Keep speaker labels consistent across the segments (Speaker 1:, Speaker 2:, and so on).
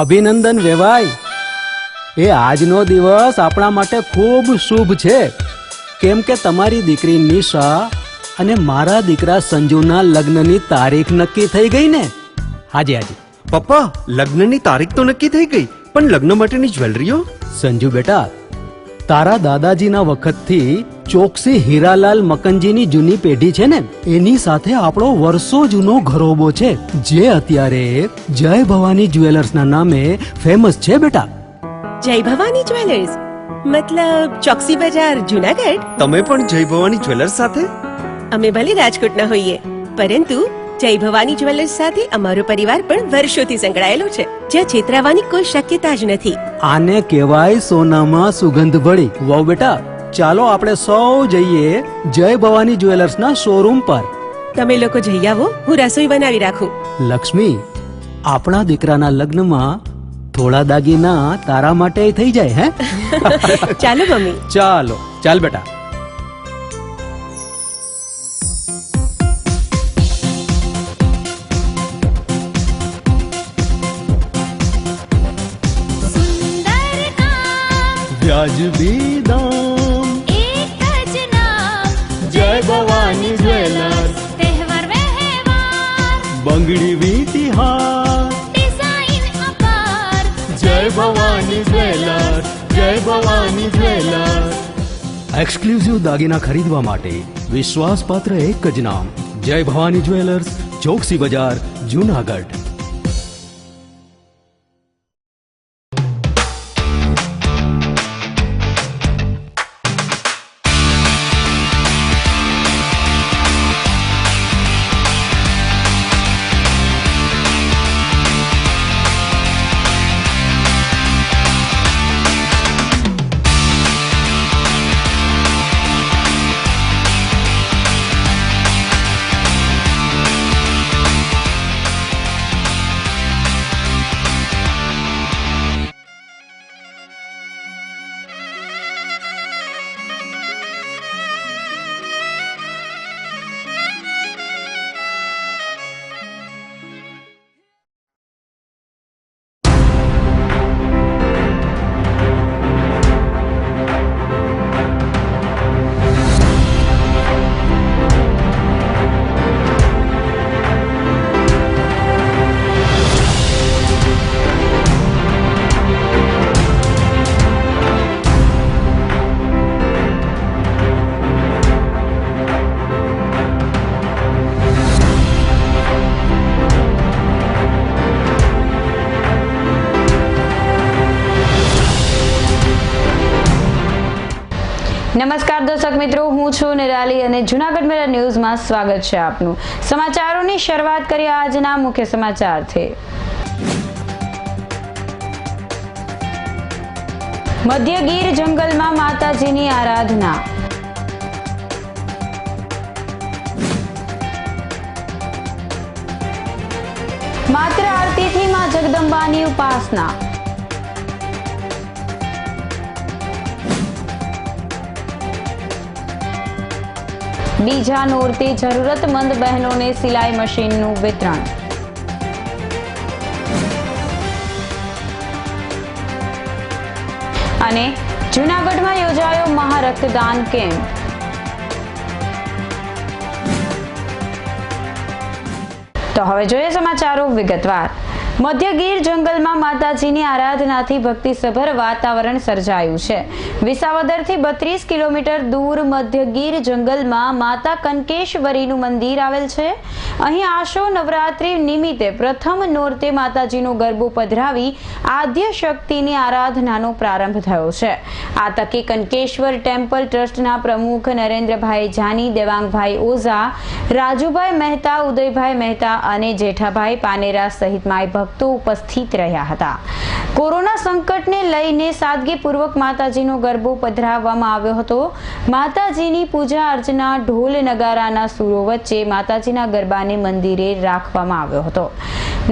Speaker 1: અભિનંદન વેવાઈ. એ આજનો દિવસ આપણા માટે ખૂબ શુભ છે, કેમ કે તમારી દીકરી નિશા અને મારા દીકરા સંજુના લગ્નની તારીખ નક્કી થઈ ગઈ ને. હાજી હાજી
Speaker 2: પપ્પા, લગ્નની તારીખ તો નક્કી થઈ ગઈ, પણ લગ્ન માટેની જ્વેલરીઓ?
Speaker 1: સંજુ બેટા, તારા દાદાજીના વખતથી ચોકસી હીરાલાલ મકનજીની જૂની પેઢી છે ને, એની સાથે આપણો વર્ષો જૂનો ઘરોબો છે, જે અત્યારે જય ભવાની જ્વેલર્સના નામે ફેમસ છે બેટા.
Speaker 3: જય ભવાની જ્વેલર્સ મતલબ ચોકસી બજાર, જુનાગઢ?
Speaker 2: તમે પણ જય ભવાની જ્વેલર્સ સાથે?
Speaker 3: અમે ભલે રાજકોટના હોઈએ, પરંતુ જય ભવાની જ્વેલર્સ સાથે અમારો પરિવાર પણ વર્ષોથી સંકળાયેલો છે, જ્યાં છેતરાવાની કોઈ શક્યતા જ નથી.
Speaker 1: આને કહેવાય સોનામાં સુગંધ ભળી. વાવ બેટા, ચાલો આપણે સૌ જઈએ જય ભવાની જ્વેલર્સના શોરૂમ પર.
Speaker 3: તમે લોકો જઈ આવો, હું રસોઈ બનાવી રાખું.
Speaker 1: લક્ષ્મી, આપણા દીકરાના લગ્નમાં થોડા દાગીના તારા માટે થઈ જાય. હે
Speaker 3: ચાલો મમ્મી.
Speaker 1: ચાલો ચાલ બેટા. વ્યાજબી દામ,
Speaker 4: એક જ નામ,
Speaker 1: જય ભવાની જ્વેલર્સ.
Speaker 4: તહેવાર વ્યવહાર,
Speaker 1: બંગડી વીટી હાર,
Speaker 4: ડિઝાઇન અપાર,
Speaker 1: જય ભવાની જ્વેલર્સ, જય ભવાની જ્વેલર્સ. એક્સક્લુઝિવ દાગીના ખરીદવા માટે વિશ્વાસપાત્ર એક જ નામ, જય ભવાની જ્વેલર્સ, ચોકસી બજાર, જુનાગઢ.
Speaker 5: નમસ્કાર દર્શક મિત્રો, હું છું નિરાલી અને જુનાગઢ મેરા ન્યૂઝમાં સ્વાગત છે આપનું. સમાચારોની શરૂઆત કરીએ આજના મુખ્ય સમાચારથી. મધ્ય ગીર જંગલમાં માતાજીની આરાધના. માત્ર આરતીથી માં જગદંબાની ઉપાસના. બીજા નોરતે જરૂરતમંદ બહેનોને સિલાઈ મશીનનું વિતરણ. અને જૂનાગઢમાં યોજાયો મહારક્તદાન કેમ્પ. તો હવે જોઈએ સમાચારો વિગતવાર. મધ્ય ગીર જંગલમાં માતાજીની આરાધનાથી ભક્તિસભર વાતાવરણ સર્જાયું છે. વિસાવદરથી 32 કિલોમીટર દૂર મધ્ય ગીર જંગલમાં માતા કનકેશ્વરીનું મંદિર આવેલ છે. અહીં આશો નવરાત્રિ નિમિત્તે પ્રથમ નોરતે માતાજીનો ગરબો પધરાવી આદ્ય શક્તિની આરાધનાનો પ્રારંભ થયો છે. આ તકે કનકેશ્વર ટેમ્પલ ટ્રસ્ટના પ્રમુખ નરેન્દ્રભાઈ જાની, દેવાંગભાઈ ઓઝા, રાજુભાઈ મહેતા, ઉદયભાઈ મહેતા અને જેઠાભાઈ પાનેરા સહિત માય ભક્તો ઉપસ્થિત રહ્યા હતા. કોરોના સંકટને લઈને સાદગીપૂર્વક માતાજીનો ગરબો પધરાવવામાં આવ્યો હતો. માતાજીની પૂજા અર્ચના ઢોલ નગારાના સૂરો વચ્ચે માતાજીના ગરબાને મંદિરે રાખવામાં આવ્યો હતો.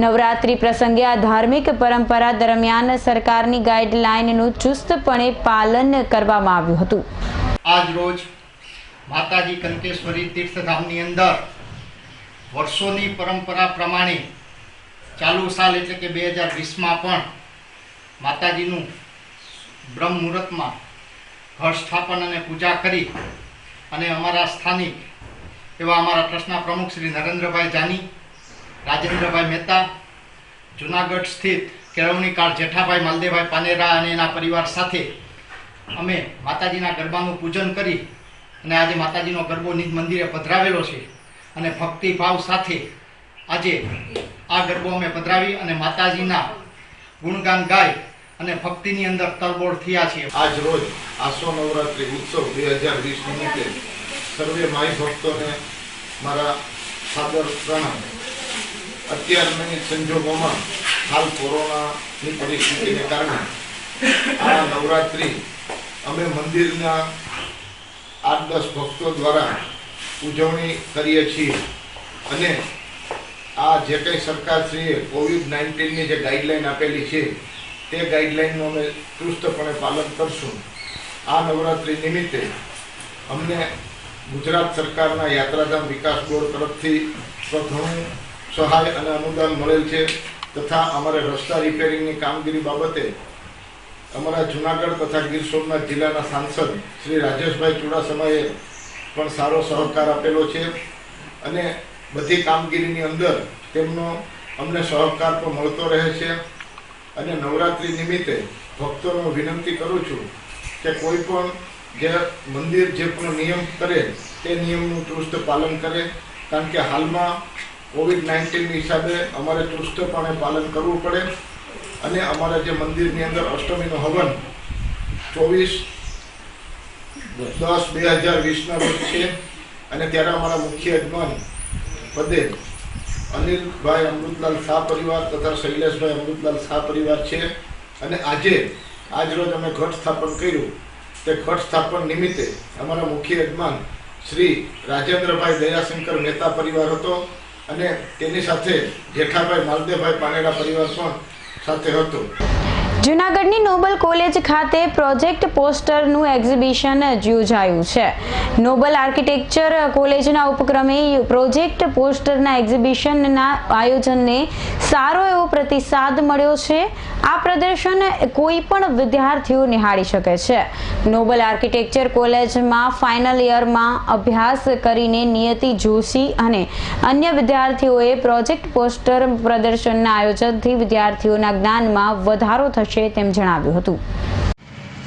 Speaker 5: નવરાત્રી પ્રસંગે આ ધાર્મિક પરંપરા દરમિયાન સરકારની ગાઈડલાઈનનું ચુસ્તપણે પાલન કરવામાં આવ્યું હતું.
Speaker 6: આજ રોજ માતાજી કનકેશ્વરી તીર્થધામની અંદર વર્ષોની પરંપરા પ્રમાણે ચાલુ સાલ એટલે કે 2020માં પણ માતાજીનું બ્રહ્મ મુહૂર્તમાં ઘર સ્થાપન અને પૂજા કરી અને અમારા સ્થાનિક એવા અમારા ટ્રસ્ટના પ્રમુખ શ્રી નરેન્દ્રભાઈ જાની, રાજેન્દ્રભાઈ મહેતા, જુનાગઢ સ્થિત કેળવણીકાર જેઠાભાઈ માલદેવભાઈ પાનેરા અને એના પરિવાર સાથે અમે માતાજીના ગરબાનું પૂજન કરી અને આજે માતાજીનો ગરબો નિજ મંદિરે પધરાવેલો છે અને ભક્તિભાવ સાથે આજે આ ગરબો અમે પધરાવી અને માતાજીના ગુણગાન ગાય અને ભક્તિની અંદર તરબોળ થયા છીએ.
Speaker 7: આજ રોજ આસો નવરાત્રી ઉત્સવ 2020 નિમિત્તે સર્વે માઈ ભક્તોને મારા સાદર પ્રણામ. અત્યારની સંજોગોમાં હાલ કોરોનાની પરિસ્થિતિને કારણે આ નવરાત્રી અમે મંદિરના 8-10 ભક્તો દ્વારા ઉજવણી કરીએ છીએ અને આ જે કંઈ સરકારશ્રીએ COVID-19ની જે ગાઈડલાઈન આપેલી છે તે ગાઈડલાઈનનું અમે ચુસ્તપણે પાલન કરશું. આ નવરાત્રી નિમિત્તે અમને ગુજરાત સરકારના યાત્રાધામ વિકાસ બોર્ડ તરફથી ઘણું સહાય અને અનુદાન મળેલ છે તથા અમારે રસ્તા રિપેરિંગની કામગીરી બાબતે અમારા જુનાગઢ તથા ગીર સોમનાથ જિલ્લાના સાંસદ શ્રી રાજેશભાઈ ચુડાસમાએ પણ સારો સહકાર આપેલો છે અને બધી કામગીરીની અંદર તેમનો અમને સહકાર પણ મળતો રહે છે. અને નવરાત્રી નિમિત્તે ભક્તોને વિનંતી કરું છું કે કોઈ પણ જે મંદિર જે પણ નિયમ કરે તે નિયમનું ચુસ્ત પાલન કરે, કારણ કે હાલમાં COVID-19 હિસાબે અમારે ચુસ્તપણે પાલન કરવું પડે અને અમારા જે મંદિરની અંદર અષ્ટમીનો હવન 24/10/2020ના રોજ છે અને ત્યારે અમારા મુખ્ય યજમાન પદે અનિલભાઈ અમૃતલાલ શાહ પરિવાર તથા શૈલેષભાઈ અમૃતલાલ શાહ પરિવાર છે અને આજ રોજ અમે ઘટ સ્થાપન કર્યું. તે ઘટ સ્થાપન નિમિત્તે અમારા મુખ્ય યજમાન શ્રી રાજેન્દ્રભાઈ દયાશંકર મહેતા પરિવાર હતો અને તેની સાથે જેઠાભાઈ માલદેવભાઈ પાનેરા પરિવાર પણ સાથે હતો.
Speaker 5: જૂનાગઢની નોબલ કોલેજ ખાતે પ્રોજેક્ટ પોસ્ટરનું એક્ઝિબિશન યોજાયું છે. નોબલ આર્કિટેક્ચર કોલેજના ઉપક્રમે પ્રોજેક્ટ પોસ્ટરના એક્ઝિબિશનના આયોજનને સારો એવો પ્રતિસાદ મળ્યો છે. આ પ્રદર્શન કોઈ પણ વિદ્યાર્થીઓ નિહાળી શકે છે. નોબલ આર્કિટેક્ચર કોલેજમાં ફાઇનલ યરમાં અભ્યાસ કરીને નિયતિ જોશી અને અન્ય વિદ્યાર્થીઓએ પ્રોજેક્ટ પોસ્ટર પ્રદર્શનના આયોજનથી વિદ્યાર્થીઓના જ્ઞાનમાં વધારો થશે તેમ જણાવ્યું હતું.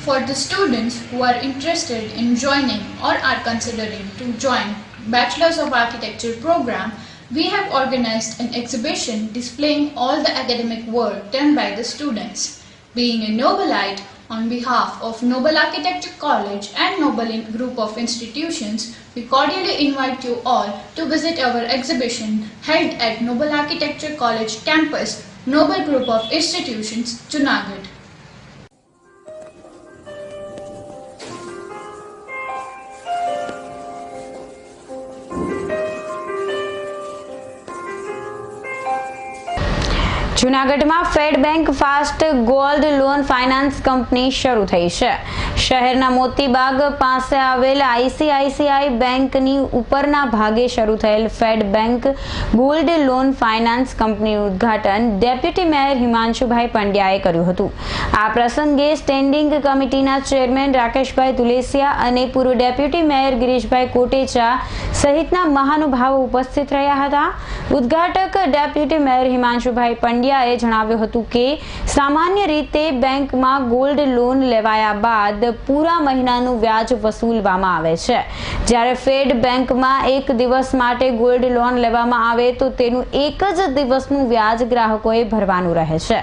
Speaker 8: For the students who are interested in joining or are considering to join Bachelors of Architecture program, we have organized an exhibition displaying all the academic work done by the students. Being a Nobelite, on behalf of Nobel Architecture College and Nobel Group of Institutions, we cordially invite you all to visit our exhibition held at Nobel Architecture College campus, Nobel Group of Institutions, Junagadh. જૂનાગઢમાં Fed Bank fast gold loan finance company શરૂ થઈ છે. શહેરના મોતીબાગ પાસે આવેલ ICICI બેંકની ઉપરના ભાગે શરૂ થયેલ Fed Bank gold loan finance કંપનીનું ઉદ્ઘાટન ડેપ્યુટી મેયર હિમાંશુભાઈ પંડ્યાએ કર્યું હતું. આ પ્રસંગે સ્ટેન્ડિંગ કમિટીના ચેરમેન રાકેશભાઈ તુલેસિયા અને પૂર્વ ડેપ્યુટી મેયર ગિરીશભાઈ કોટેચા સહિતના મહાનુભાવો ઉપસ્થિત રહ્યા હતા. ઉદ્ઘાટક ડેપ્યુટી મેયર હિમાંશુભાઈ પંડ્યાએ જણાવ્યું હતું કે સામાન્ય રીતે બેંકમાં ગોલ્ડ લોન લેવાયા બાદ પૂરા મહિનાનું વ્યાજ વસૂલવામાં આવે છે, જ્યારે ફેડ બેંકમાં એક દિવસ માટે ગોલ્ડ લોન લેવામાં આવે તો તેનું એક જ દિવસનું વ્યાજ ગ્રાહકોએ ભરવાનું રહે છે.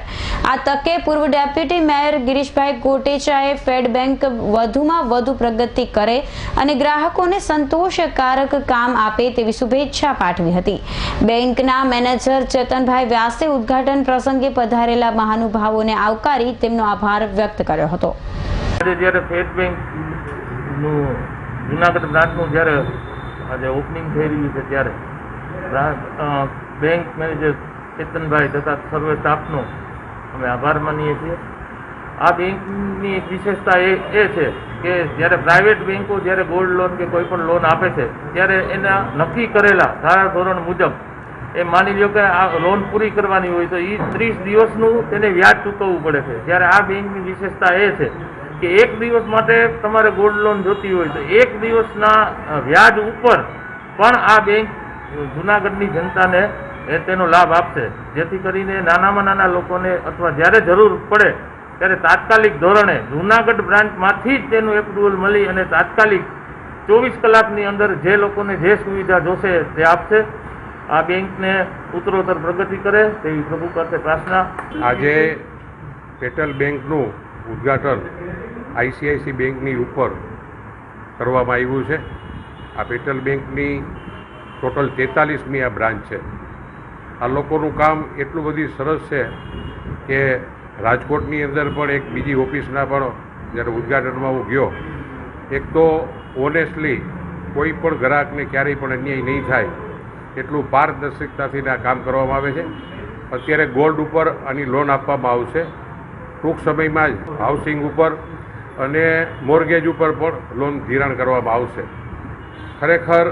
Speaker 8: આ તકે પૂર્વ deputy mayor Girishbhai કોટેચાએ fed bank વધુમાં વધુ પ્રગતિ કરે અને ગ્રાહકોને સંતોષકારક કામ આપે તેવી શુભેચ્છા પાઠવી હતી. બેંકના મેનેજર ચેતનભાઈ વ્યાસે ઉદ્ઘાટન પ્રસંગે પધારેલા મહાનુભાવોને આવકારી તેમનો આભાર વ્યક્ત કર્યો હતો.
Speaker 9: જ્યારે ફેડ બેંકનું જુનાગઢ બ્રાન્ચનું જ્યારે આજે ઓપનિંગ થઈ રહ્યું છે ત્યારે બેંક મેનેજર ચેતનભાઈ તથા સર્વે સ્ટાફનો અમે આભાર માનીએ છીએ. આ બેંકની વિશેષતા એ છે કે જ્યારે પ્રાઇવેટ બેંકો જ્યારે ગોલ્ડ લોન કે કોઈ પણ લોન આપે છે ત્યારે એના નક્કી કરેલા ધારા ધોરણ મુજબ એ માની લો કે આ લોન પૂરી કરવાની હોય તો એ 30 દિવસનું તેને વ્યાજ ચૂકવવું પડે છે. જ્યારે આ બેંકની વિશેષતા એ છે કે 1 દિવસ માટે તમારે ગોલ્ડ લોન જોતી હોય તો 1 દિવસના વ્યાજ ઉપર પણ આ બેંક જૂનાગઢની જનતાને તેનો લાભ આપશે, જેથી કરીને નાનામાં નાના લોકોને અથવા જ્યારે જરૂર પડે ત્યારે તાત્કાલિક ધોરણે જૂનાગઢ બ્રાન્ચમાંથી જ તેનું એપ્રુવલ મળી અને તાત્કાલિક 24 કલાકની અંદર જે લોકોને જે સુવિધા જોશે તે આપશે. આ બેંકને ઉત્તરોત્તર પ્રગતિ કરે તેવી પ્રભુ પાસે પ્રાર્થના.
Speaker 10: આજે પેટલ બેંકનું ઉદ્ઘાટન આઈસીઆઈસી બેંકની ઉપર કરવામાં આવ્યું છે. આ પેટલ બેંકની ટોટલ 43મી આ બ્રાન્ચ છે. આ લોકોનું કામ એટલું બધી સરસ છે કે રાજકોટની અંદર પણ એક બીજી ઓફિસના પણ જ્યારે ઉદ્ઘાટનમાં હું ગયો, એક તો ઓનેસ્ટલી કોઈ પણ ગ્રાહકને ક્યારેય પણ અન્યાય નહીં થાય એટલું પારદર્શકતાથી આ કામ કરવામાં આવે છે. અત્યારે ગોલ્ડ ઉપર આની લોન આપવામાં આવશે. ટૂંક સમયમાં જ હાઉસિંગ ઉપર અને મોર્ગેજ ઉપર પણ લોન ધિરાણ કરવામાં આવશે. ખરેખર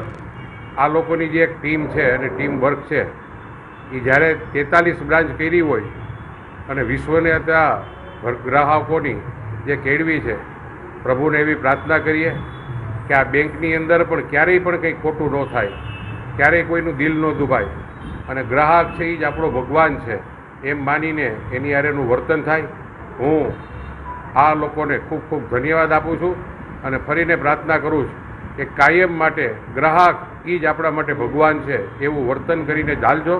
Speaker 10: આ લોકોની જે એક ટીમ છે અને ટીમ વર્ક છે એ જ્યારે 43 બ્રાન્ચ કરી હોય અને વિશ્વને ત્યાં ગ્રાહકોની જે કેળવી છે, પ્રભુને એવી પ્રાર્થના કરીએ કે આ બેંકની અંદર પણ ક્યારેય પણ કંઈ ખોટું ન થાય, ક્યારેય કોઈનું દિલ ન દુભાય અને ગ્રાહક છે એ જ આપણો ભગવાન છે એમ માનીને એની હારેનું વર્તન થાય. હું આ લોકોને ખૂબ ખૂબ ધન્યવાદ આપું છું અને ફરીને પ્રાર્થના કરું છું કે કાયમ માટે ગ્રાહક એ જ આપણા માટે ભગવાન છે એવું વર્તન કરીને ચાલજો.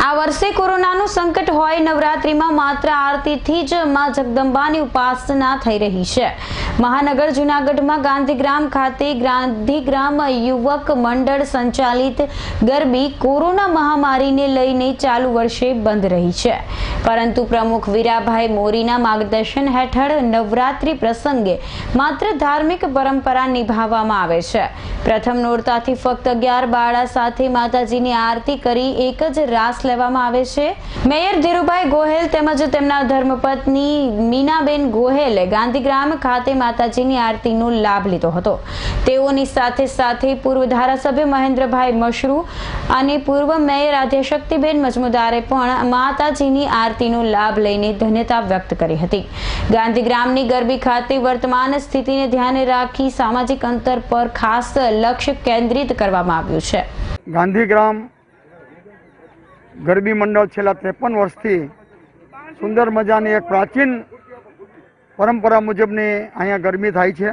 Speaker 8: આ વર્ષે કોરોનાનું સંકટ હોય, નવરાત્રીમાં માત્ર આરતીથી જ માં જગદંબાની ઉપાસના થઈ રહી છે. મહાનગર જૂનાગઢમાં ગાંધીગ્રામ ખાતે ગાંધીગ્રામ યુવક મંડળ સંચાલિત ગરબી કોરોના મહામારીને લઈને ચાલુ વર્ષે બંધ રહી છે, પરંતુ પ્રમુખ વીરાભાઈ મોરીના માર્ગદર્શન હેઠળ નવરાત્રી પ્રસંગે માત્ર ધાર્મિક પરંપરા નિભાવવામાં આવે છે. પ્રથમ નોરતાથી ફક્ત 11 બાળા સાથે માતાજીની આરતી કરી એક જ રાસ લેવામાં આવે છે. મેયર ધીરુભાઈ ગોહેલ તેમજ તેમના ધર્મપત્ની મીનાબેન ગોહેલે ગાંધીગ્રામ ખાતે માતાજીની આરતીનો લાભ લીધો હતો. તેઓની સાથે સાથે પૂર્વ ધારાસભ્ય મહેન્દ્રભાઈ મશરૂ અને પૂર્વ મેયર આદ્યશક્તિબેન મજમુદારે પણ માતાજીની આરતીનો લાભ લઈને ધન્યતા વ્યક્ત કરી હતી. ગાંધીગ્રામની ગરબી ખાતે વર્તમાન સ્થિતિને ધ્યાને રાખી સામાજિક અંતર પર ખાસ લક્ષ્ય કેન્દ્રિત કરવામાં આવ્યું છે.
Speaker 11: ગાંધીગ્રામ ગરબી મંડળ છેલ્લા 53 વર્ષથી સુંદર મજાની એક પ્રાચીન પરંપરા મુજબની અહીંયા ગરબી થાય છે.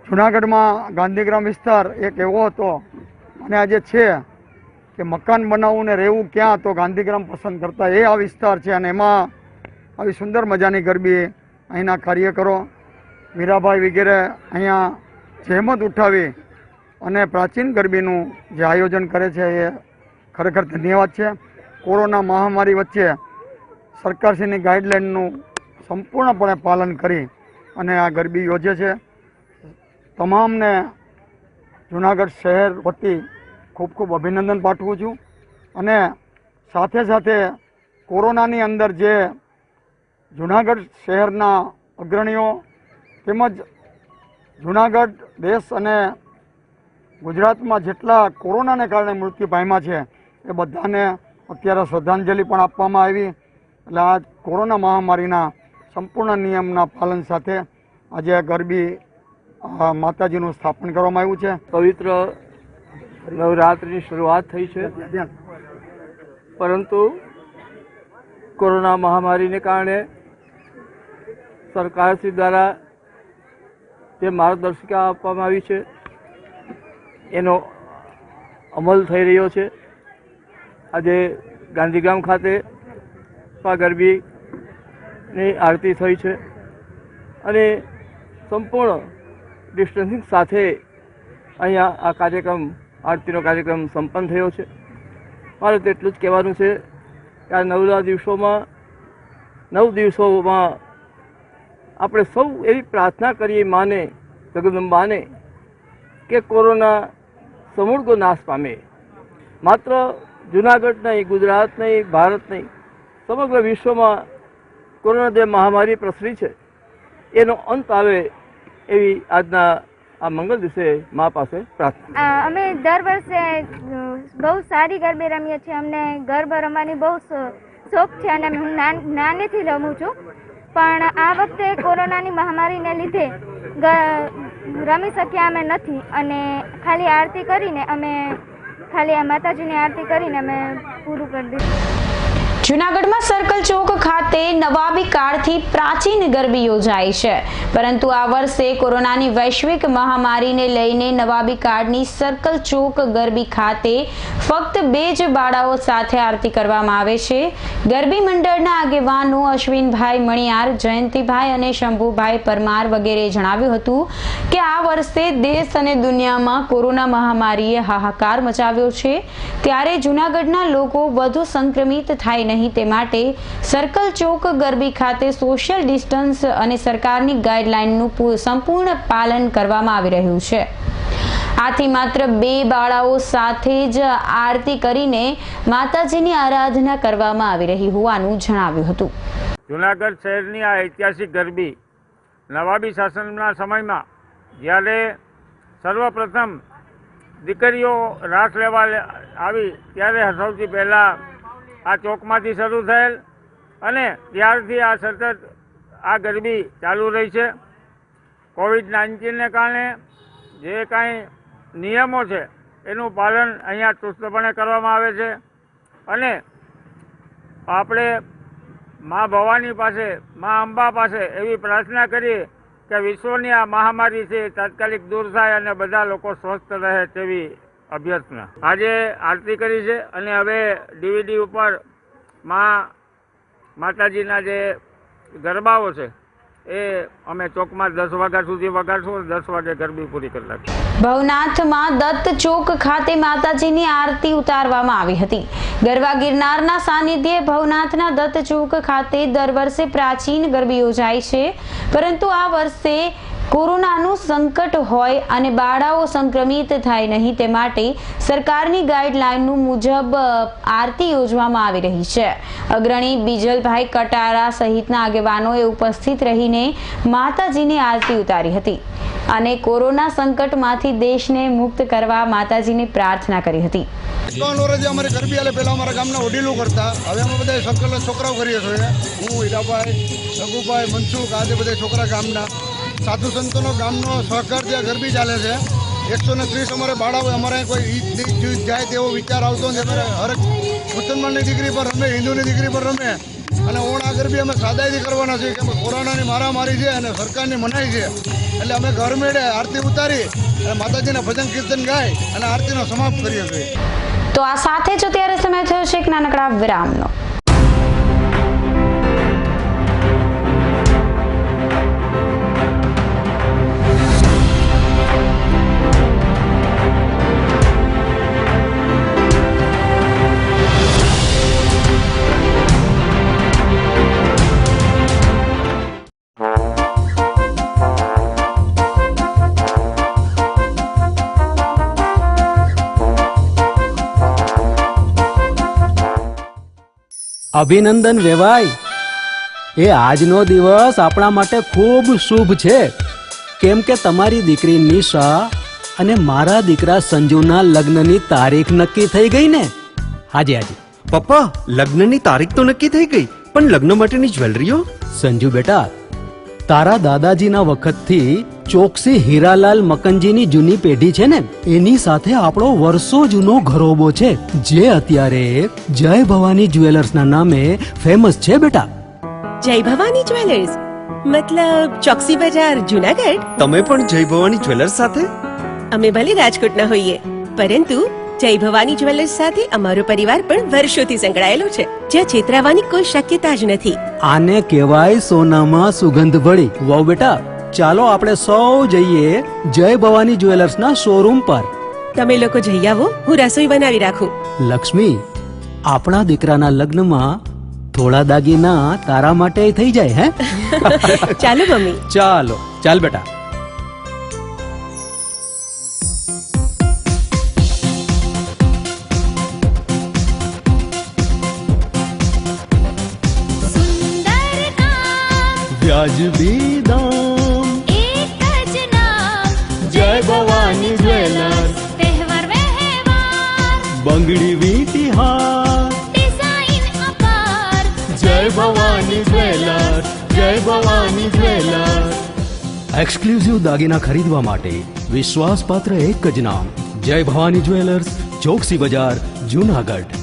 Speaker 11: જૂનાગઢમાં ગાંધીગ્રામ વિસ્તાર એક એવો હતો અને આજે છે કે મકાન બનાવવું ને રહેવું ક્યાં, તો ગાંધીગ્રામ પસંદ કરતા એ આ વિસ્તાર છે અને એમાં આવી સુંદર મજાની ગરબી અહીંના કાર્યકરો વીરાભાઈ વગેરે અહીંયા જહેમત ઉઠાવી અને પ્રાચીન ગરબીનું જે આયોજન કરે છે એ ખરેખર ધન્યવાદ છે. કોરોના મહામારી વચ્ચે સરકારશ્રીની ગાઈડલાઇનનું સંપૂર્ણપણે પાલન કરી અને આ ગરબી યોજે છે. તમામને જૂનાગઢ શહેર વતી ખૂબ ખૂબ અભિનંદન પાઠવું છું અને સાથે સાથે કોરોનાની અંદર જે જૂનાગઢ શહેરના અગ્રણીઓ તેમજ જૂનાગઢ દેશ અને ગુજરાતમાં જેટલા કોરોનાને કારણે મૃત્યુ પામ્યા છે એ બધાને અત્યારે શ્રદ્ધાંજલિ પણ આપવામાં આવી. એટલે આ કોરોના મહામારીના સંપૂર્ણ નિયમના પાલન સાથે આજે ગરબી માતાજીનું સ્થાપન કરવામાં આવ્યું છે.
Speaker 12: પવિત્ર નવરાત્રિની શરૂઆત થઈ છે, પરંતુ કોરોના મહામારીને કારણે સરકારશ્રી દ્વારા જે માર્ગદર્શિકા આપવામાં આવી છે એનો અમલ થઈ રહ્યો છે. આજે ગાંધીગ્રામ ખાતે ગરબીની આરતી થઈ છે અને સંપૂર્ણ ડિસ્ટન્સિંગ સાથે અહીંયા આ કાર્યક્રમ આરતીનો કાર્યક્રમ સંપન્ન થયો છે. મારે તો એટલું જ કહેવાનું છે કે આ 9 દિવસોમાં આપણે સૌ એવી પ્રાર્થના કરીએ માને જગદંબાને કે કોરોના સમૂળગો નાશ પામે. માત્ર જૂનાગઢ નહીં, ગુજરાત નહીં, ભારત નહીં, સમગ્ર વિશ્વમાં કોરોના જે મહામારી પ્રસરી છે એનો અંત આવે એવી આજના આ મંગલ દિવસે મા પાસે પ્રાર્થના.
Speaker 4: અમે દર વર્ષે બહુ સારી ગરબે રમીએ છીએ. અમને ગરબા રમવાની બહુ શોખ છે અને હું નાનેથી રમું છું. પણ આ વખતે કોરોનાની મહામારીને લીધે રમી શક્યા અમે નથી અને ખાલી આરતી કરીને અમે ખાલી આ માતાજીની આરતી કરીને અમે પૂરું કરી દીધું.
Speaker 8: જૂનાગઢમાં સર્કલ ચોક ખાતે નવાબી કાળથી પ્રાચીન ગરબી યોજાઈ છે, પરંતુ આ વર્ષે કોરોનાની વૈશ્વિક મહામારીને લઈને નવાબી કાળની સર્કલ ચોક ગરબી ખાતે ફક્ત 2 જ બાળાઓ સાથે આરતી કરવામાં આવે છે. ગરબી મંડળના આગેવાનો અશ્વિનભાઈ મણિયાર, જયંતિભાઈ અને શંભુભાઈ પરમાર વગેરેએ જણાવ્યું હતું કે આ વર્ષે દેશ અને દુનિયામાં કોરોના મહામારીએ હાહાકાર મચાવ્યો છે, ત્યારે જૂનાગઢના લોકો વધુ સંક્રમિત થાય નહીં તે માટે સર્કલ ચોક ગરબી ખાતે સોશિયલ ડિસ્ટન્સ અને સરકારની ગાઈડલાઈનનું સંપૂર્ણ પાલન કરવામાં આવી રહ્યું છે. આથી માત્ર 2 બાળાઓ સાથે જ આરતી કરીને માતાજીની આરાધના કરવામાં આવી રહી હોવાનું જણાવ્યું હતું.
Speaker 9: જૂનાગઢ શહેરની આ ઐતિહાસિક ગરબી નવાબી શાસનના સમયમાં જ્યારે સર્વપ્રથમ દીકરીઓ રાસ લેવા આવી ત્યારે સૌથી પહેલાં આ ચોકમાંથી શરૂ થયેલ અને ત્યારથી આ સતત આ ગરબી ચાલુ રહી છે. કોવિડ-19ને કારણે જે કાંઈ નિયમો છે એનું પાલન અહીંયા ચુસ્તપણે કરવામાં આવે છે અને આપણે મા ભવાની પાસે, મા અંબા પાસે એવી પ્રાર્થના કરીએ કે વિશ્વની આ મહામારી છે તાત્કાલિક દૂર થાય અને બધા લોકો સ્વસ્થ રહે તેવી અભ્યર્થના. આજે આરતી કરી છે અને હવે DVD ઉપર માતાજીના જે ગરબાઓ છે એ અમે ચોકમાં 10 વાગ્યા સુધી વગાડશું. 10 વાગે ગરબી પૂરી કરી નાખીશું.
Speaker 8: ભવનાથમાં દત્ત ચોક ખાતે માતાજીની આરતી ઉતારવામાં આવી હતી. ગરબા ગિરનારના સાનિધ્યે ભવનાથના દત્ત ચોક ખાતે દર વર્ષે પ્રાચીન ગરબી યોજાય છે, પરંતુ આ વર્ષે કોરોનાનું સંકટ હોય અને બાળાઓ સંક્રમિત થાય નહીં તે માટે સરકારની ગાઈડલાઈન મુજબ આરતી યોજવામાં આવી રહી છે. અગ્રણી બીજલભાઈ કટારા સહિતના આગેવાનોએ ઉપસ્થિત રહીને માતાજીની આરતી ઉતારી હતી અને કોરોના સંકટમાંથી દેશને મુક્ત કરવા માતાજીને પ્રાર્થના કરી હતી.
Speaker 11: 51 વર્ષથી અમારી ગરબી આલે પહેલાં અમારા ગામના વડીલો કરતા, હવે અમે બધા સર્કલના છોકરાઓ કરીએ છીએ. હું હીરાભાઈ, રઘુભાઈ, મનસુખ, આજે બધા છોકરા ગામના સાધુ સંતોનો ગામનો સહકારથી આ ગરબી ચાલે છે. 130 અમારે બાળાઓ, અમારે કોઈ ઈદ જાય તેવો વિચાર આવતો નથી. અમારે હરેક મુસલમાનની દીકરી પર રમે, હિન્દુની દીકરી પર રમે અને આ ગરબી અમે સાદાઈથી કરવાના છીએ કે કોરોનાની મારામારી છે અને સરકારની મનાઈ છે, એટલે અમે ઘર મેળે આરતી ઉતારી અને માતાજીના ભજન કીર્તન ગાઈ અને આરતીનો સમાપ્ત કરીએ છીએ.
Speaker 8: તો આ સાથે જ અત્યારે સમય થયો છે એક નાનકડા વિરામનો.
Speaker 1: અભિનંદન વેવાઈ, એ આજનો દિવસ આપણા માટે ખૂબ શુભ છે, કેમ કે તમારી દીકરી નિશા અને મારા દીકરા સંજુના લગ્નની તારીખ નક્કી થઈ ગઈ ને. હાજી હાજી
Speaker 2: પપ્પા, લગ્નની તારીખ તો નક્કી થઈ ગઈ, પણ લગ્ન માટેની જ્વેલરીઓ?
Speaker 1: સંજુ બેટા, તારા દાદાજીના વખતથી ચોકસી હીરાલાલ મકનજીની જૂની પેઢી છે ને, એની સાથે આપણો વર્ષો જૂનો ઘરોબો છે, જે અત્યારે જય ભવાની જ્વેલર્સના નામે ફેમસ છે બેટા.
Speaker 3: જય ભવાની જ્વેલર્સ મતલબ ચોકસી બજાર જૂનાગઢ?
Speaker 2: તમે પણ જય ભવાની જ્વેલર્સ સાથે?
Speaker 3: અમે ભલે રાજકોટના હોઈએ, પરંતુ જય ભવાની જ્વેલર્સ સાથે અમારો પરિવાર પણ વર્ષોથી સંકળાયેલો છે, જ્યાં છેતરાવાની કોઈ શક્યતા જ નથી.
Speaker 1: આને કહેવાય સોનામાં સુગંધ ભળી. વાવ બેટા, ચાલો આપણે સૌ જઈએ જય ભવાની જ્વેલર્સના શોરૂમ પર.
Speaker 3: તમે લોકો જઈ આવો, હું રસોઈ બનાવી રાખું.
Speaker 1: લક્ષ્મી, આપણા દીકરાના લગ્નમાં થોડા દાગીના તારા માટે થઈ જાય. હે
Speaker 3: ચાલો મમ્મી.
Speaker 1: ચાલો ચાલ બેટા.
Speaker 4: सुंदर नाम
Speaker 1: વ્યાજબી દામ
Speaker 4: एक ज नाम
Speaker 1: જય એક્સક્લુઝિવ દાગીના ખરીદવા માટે વિશ્વાસપાત્ર એક જ નામ, જય ભવાની જ્વેલર્સ, ચોકસી બજાર, જુનાગઢ.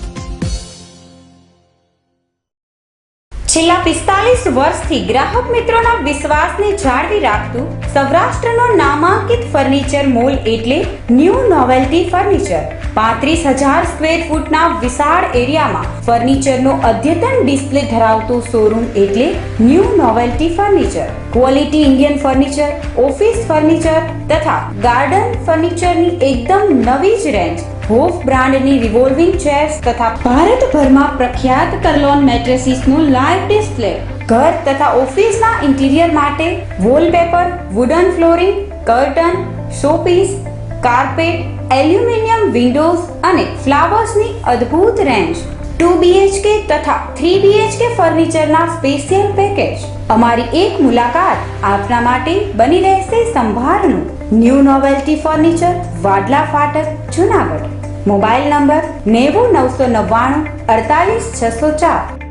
Speaker 8: છેલ્લા 45 વર્ષથી ગ્રાહક મિત્રોના વિશ્વાસને જાળવી રાખતું સૌરાષ્ટ્રનો નામાંકિત ફર્નિચર મોલ એટલે ન્યૂ નોવેલ્ટી ફર્નિચર. 35,000 સ્ક્વેર ફૂટના વિશાળ એરિયામાં ફર્નિચરનો અદ્યતન ડિસ્પ્લે ધરાવતું શોરૂમ એટલે new novelty furniture. Quality Indian furniture, office furniture તથા ગાર્ડન ફર્નિચરની એકદમ નવી જ રેન્જ, હોફ બ્રાન્ડની રિવોલ્વિંગ ચેર્સ તથા ભારતભરમાં પ્રખ્યાત કરલોન મેટ્રેસીસનું લાઈવ ડિસ્પ્લે. ઘર તથા ઓફિસના ઇન્ટિરિયર માટે wallpaper, wooden flooring, curtain, showpiece, carpet, aluminium Windows અને ફ્લાવર્સની અદ્ભુત રેન્જ. 2 BHK તથા 3 BHK ફર્નિચરના સ્પેશિયલ પેકેજ. અમારી એક મુલાકાત આપના માટે બની રહેશે સંભારનું. ન્યૂ નોવેલ્ટી ફર્નિચર, વાડલા ફાટક, જુનાગઢ. Mobile number 90 999 48 604.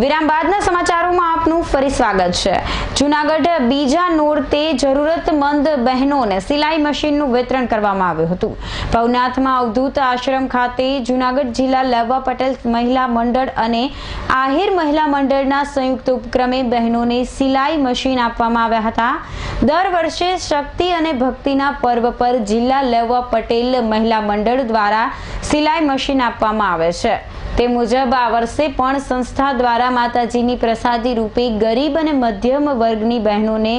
Speaker 8: વિરામ બાદના સમાચારોમાં આપનું ફરી સ્વાગત છે. જુનાગઢ બીજા નોરતે જરૂરતમંદ બહેનોને સિલાઈ મશીનનું વિતરણ કરવામાં આવ્યું હતું. ભવનાથમાં અવધૂત આશ્રમ ખાતે જુનાગઢ જિલ્લા લેવા પટેલ મહિલા મંડળ અને આહિર મહિલા મંડળના સંયુક્ત ઉપક્રમે બહેનોને સિલાઈ મશીન આપવામાં આવ્યા હતા. દર વર્ષે શક્તિ અને ભક્તિના પર્વ પર જિલ્લા લેવા પટેલ મહિલા મંડળ દ્વારા સિલાઈ મશીન આપવામાં આવે છે. તે મુજબ આ વર્ષે પણ સંસ્થા દ્વારા માતાજીની પ્રસાદી રૂપે ગરીબ અને મધ્યમ વર્ગની બહેનોને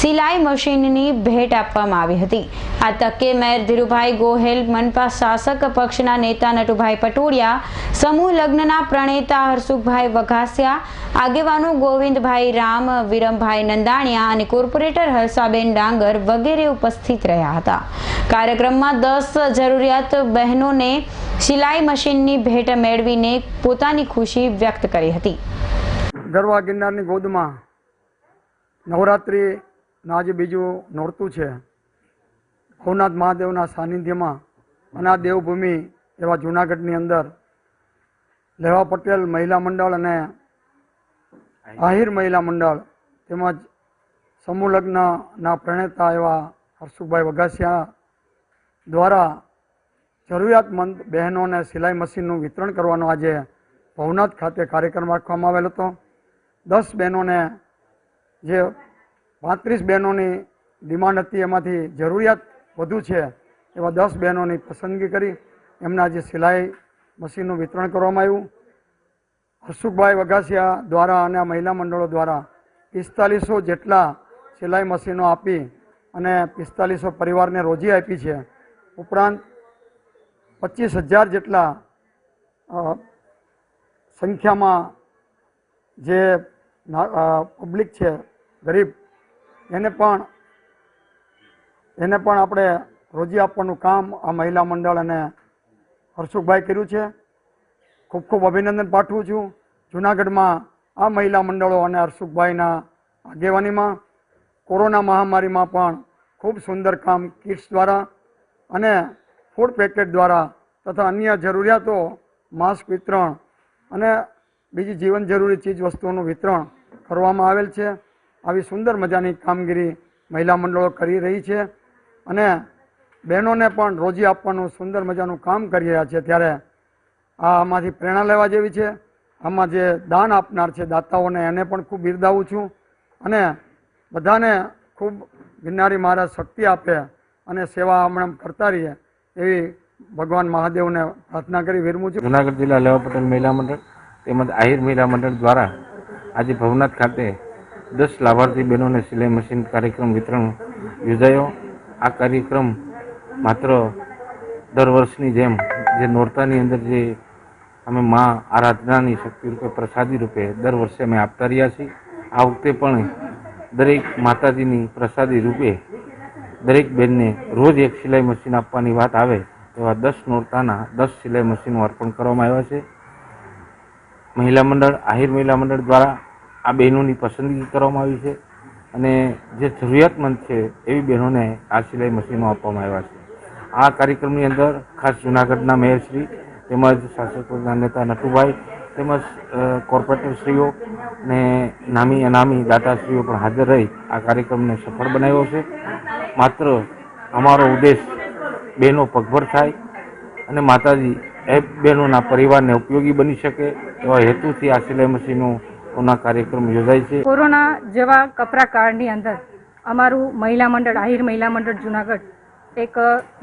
Speaker 8: સિલાઈ મશીનની ભેટ આપવામાં આવી હતી. આ તકે મેયર ધીરુભાઈ ગોહેલ, મનપા શાસક પક્ષના નેતા નટુભાઈ પટોડિયા, સમૂહ લગ્નના પ્રણેતા હરસુખભાઈ વઘાસિયા, આગેવાનો ગોવિંદભાઈ રામ, વિરમભાઈ નંદાણીયા અને કોર્પોરેટર હર્ષાબેન ડાંગર વગેરે ઉપસ્થિત રહ્યા હતા. કાર્યક્રમમાં 10 જરૂરિયાત બહેનોને સિલાઈ મશીનની ભેટ મેળવીને પોતાની ખુશી વ્યક્ત કરી હતી.
Speaker 11: ગરવા ગિરનારની ગોદમાં નવરાત્રિનું આજે બીજું નોરતું છે. ભવનાથ મહાદેવના સાનિધ્યમાં અને આ દેવભૂમિ એવા જૂનાગઢની અંદર લેવા પટેલ મહિલા મંડળ અને આહિર મહિલા મંડળ તેમજ સમૂહ લગ્નના પ્રણેતા એવા હર્ષુભાઈ વઘાસિયા દ્વારા જરૂરિયાતમંદ બહેનોને સિલાઈ મશીનનું વિતરણ કરવાનો આજે ભવનાથ ખાતે કાર્યક્રમ રાખવામાં આવેલ હતો. 10 બહેનોને, જે 35 બહેનોની ડિમાન્ડ હતી એમાંથી જરૂરિયાત વધુ છે એવા 10 બહેનોની પસંદગી કરી એમને આજે સિલાઈ મશીનનું વિતરણ કરવામાં આવ્યું. હર્ષુભાઈ વઘાસિયા દ્વારા અને આ મહિલા મંડળો દ્વારા 4500 જેટલા સિલાઈ મશીનો આપી અને 4500 પરિવારને રોજી આપી છે. ઉપરાંત 25,000 જેટલા સંખ્યામાં જે પબ્લિક છે ગરીબ એને પણ આપણે રોજી આપવાનું કામ આ મહિલા મંડળ અને હર્ષુભાઈ કર્યું છે. ખૂબ ખૂબ અભિનંદન પાઠવું છું. જૂનાગઢમાં આ મહિલા મંડળો અને હર્ષુભાઈના આગેવાનીમાં કોરોના મહામારીમાં પણ ખૂબ સુંદર કામ કિટ્સ દ્વારા અને ફૂડ પેકેટ દ્વારા તથા અન્ય જરૂરિયાતો, માસ્ક વિતરણ અને બીજી જીવન જરૂરી ચીજ વસ્તુઓનું વિતરણ કરવામાં આવેલ છે. આવી સુંદર મજાની કામગીરી મહિલા મંડળો કરી રહી છે અને બહેનોને પણ રોજી આપવાનું સુંદર મજાનું કામ કરી રહ્યા છે. ત્યારે આમાંથી પ્રેરણા લેવા જેવી છે. આમાં જે દાન આપનાર છે દાતાઓને, એને પણ ખૂબ બિરદાવું છું અને બધાને ખૂબ ગિરનારી મહારાજ શક્તિ આપે અને સેવા હમણાં કરતા રહીએ એવી ભગવાન મહાદેવને પ્રાર્થના કરી વિરમું છું.
Speaker 9: જૂનાગઢ જિલ્લા લેવા પટેલ મહિલા મંડળ તેમજ આહિર મહિલા મંડળ દ્વારા આજે ભવનાથ ખાતે 10 લાભાર્થી બહેનોને સિલાઈ મશીન કાર્યક્રમ વિતરણ યોજાયો. આ કાર્યક્રમ માત્ર દર વર્ષની જેમ જે નોરતાની અંદર જે અમે મા આરાધનાની શક્તિ રૂપે પ્રસાદી રૂપે દર વર્ષે અમે આપતા રહ્યા છીએ, આ વખતે પણ દરેક માતાજીની પ્રસાદી રૂપે દરેક બહેનને રોજ એક સિલાઈ મશીન આપવાની વાત આવે એવા 10 નોરતાના 10 સિલાઈ મશીનો અર્પણ કરવામાં આવ્યા છે. મહિલા મંડળ આહિર મહિલા મંડળ દ્વારા આ બહેનોની પસંદગી કરવામાં આવી છે અને જે જરૂરિયાતમંદ છે એવી બહેનોને આ સિલાઈ મશીનો આપવામાં આવ્યા છે. આ કાર્યક્રમની અંદર ખાસ જૂનાગઢના મેયરશ્રી તેમજ શાસકોના નેતા નટુભાઈ તેમજ કોર્પોરેટરશ્રીઓ અને નામી અનામી દાતાશ્રીઓ પણ હાજર રહી આ કાર્યક્રમને સફળ બનાવ્યો છે. માત્ર અમારો ઉદ્દેશ બહેનો પગભર થાય અને માતાજી એ બહેનોના પરિવારને ઉપયોગી બની શકે એવા હેતુથી આ સિલાઈ મશીનોના કાર્યક્રમ યોજાય છે.
Speaker 13: કોરોના જેવા કપરા કાળની અંદર અમારું મહિલા મંડળ આહિર મહિલા મંડળ જૂનાગઢ એક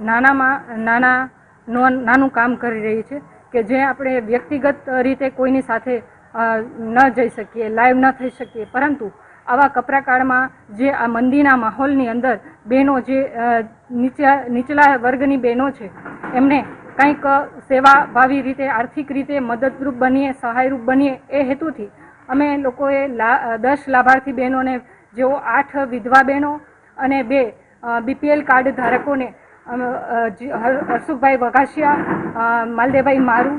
Speaker 13: નાનું કામ કરી રહી છે કે જે આપણે વ્યક્તિગત રીતે કોઈની સાથે ન જઈ શકીએ, લાઈવ ન થઈ શકીએ, પરંતુ આવા કપરા કાળમાં જે આ મંદીના માહોલની અંદર બહેનો જે નીચલા વર્ગની બહેનો છે એમને કંઈક સેવાભાવી રીતે આર્થિક રીતે મદદરૂપ બનીએ, સહાયરૂપ બનીએ એ હેતુથી અમે લોકોએ 10 લાભાર્થી બહેનોને જેઓ 8 વિધવા બહેનો અને 2 BPL કાર્ડ ધારકોને હરસુખભાઈ વઘાસિયા, માલદેવભાઈ મારુ,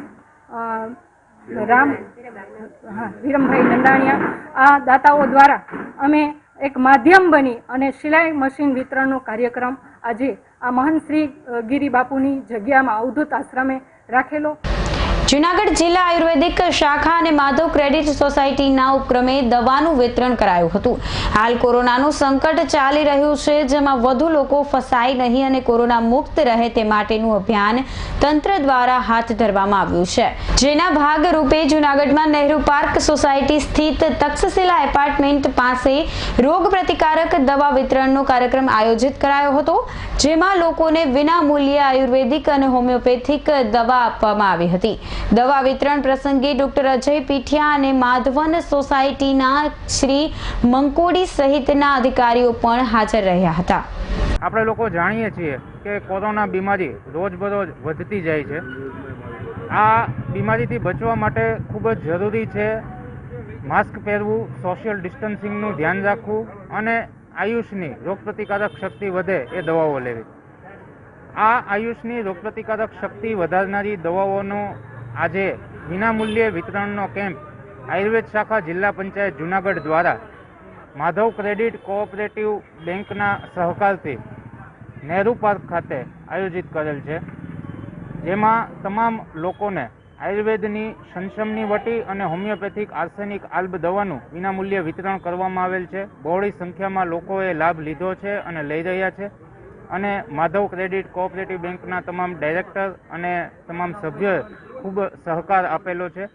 Speaker 13: વિરમભાઈ નંદાણીયા, આ દાતાઓ દ્વારા અમે એક માધ્યમ બની અને સિલાઈ મશીન વિતરણનો કાર્યક્રમ આજે આ મહંત શ્રી ગિરી બાપુની જગ્યામાં અવધૂત આશ્રમે રાખેલો.
Speaker 8: જૂનાગઢ જિલ્લા આયુર્વેદિક શાખા અને માધવ ક્રેડિટ સોસાયટીના ઉપક્રમે દવાનું વિતરણ કરાયું હતું. હાલ કોરોનાનું સંકટ ચાલી રહ્યું છે, જેમાં વધુ લોકો ફસાય નહીં અને કોરોના મુક્ત રહે તે માટેનું અભિયાન તંત્ર દ્વારા હાથ ધરવામાં આવ્યું છે. જેના ભાગરૂપે જૂનાગઢમાં નહેરુ પાર્ક સોસાયટી સ્થિત તક્ષશિલા એપાર્ટમેન્ટ પાસે રોગ પ્રતિકારક દવા વિતરણનો કાર્યક્રમ આયોજિત કરાયો હતો, જેમાં લોકોને વિના મૂલ્યે આયુર્વેદિક અને હોમિયોપેથિક દવા આપવામાં આવી હતી. દવા વિતરણ પ્રસંગે ડોક્ટર અજય પીઠિયા અને માધવન સોસાયટીના શ્રી મંકોડી સહિતના અધિકારીઓ પણ હાજર રહ્યા હતા.
Speaker 14: આપણે લોકો જાણીએ છીએ કે કોરોના બીમારી રોજબરોજ વધતી જાય છે. આ બીમારીથી બચવા માટે ખૂબ જ જરૂરી છે માસ્ક પહેરવું, સોશિયલ ડિસ્ટન્સિંગનું ધ્યાન રાખવું અને આયુષની રોગપ્રતિકારક શક્તિ વધે એ દવાઓ લેવી. આ આયુષની રોગપ્રતિકારક શક્તિ વધારનારી દવાઓનો આજે વિનામૂલ્યે વિતરણનો કેમ્પ આયુર્વેદ શાખા જિલ્લા પંચાયત જૂનાગઢ દ્વારા માધવ ક્રેડિટ કોઓપરેટિવ બેંકના સહકારથી નહેરુ પાર્ક ખાતે આયોજિત કરેલ છે, જેમાં તમામ લોકોને આયુર્વેદની સંશમની વટી અને હોમિયોપેથિક આર્સેનિક આલ્બ દવાનું વિનામૂલ્યે વિતરણ કરવામાં આવેલ છે. બહોળી સંખ્યામાં લોકોએ લાભ લીધો છે અને લઈ રહ્યા છે અને માધવ ક્રેડિટ કોઓપરેટિવ બેંકના તમામ ડાયરેક્ટર અને તમામ સભ્યોએ ખૂબ સહકાર આપેલો છે.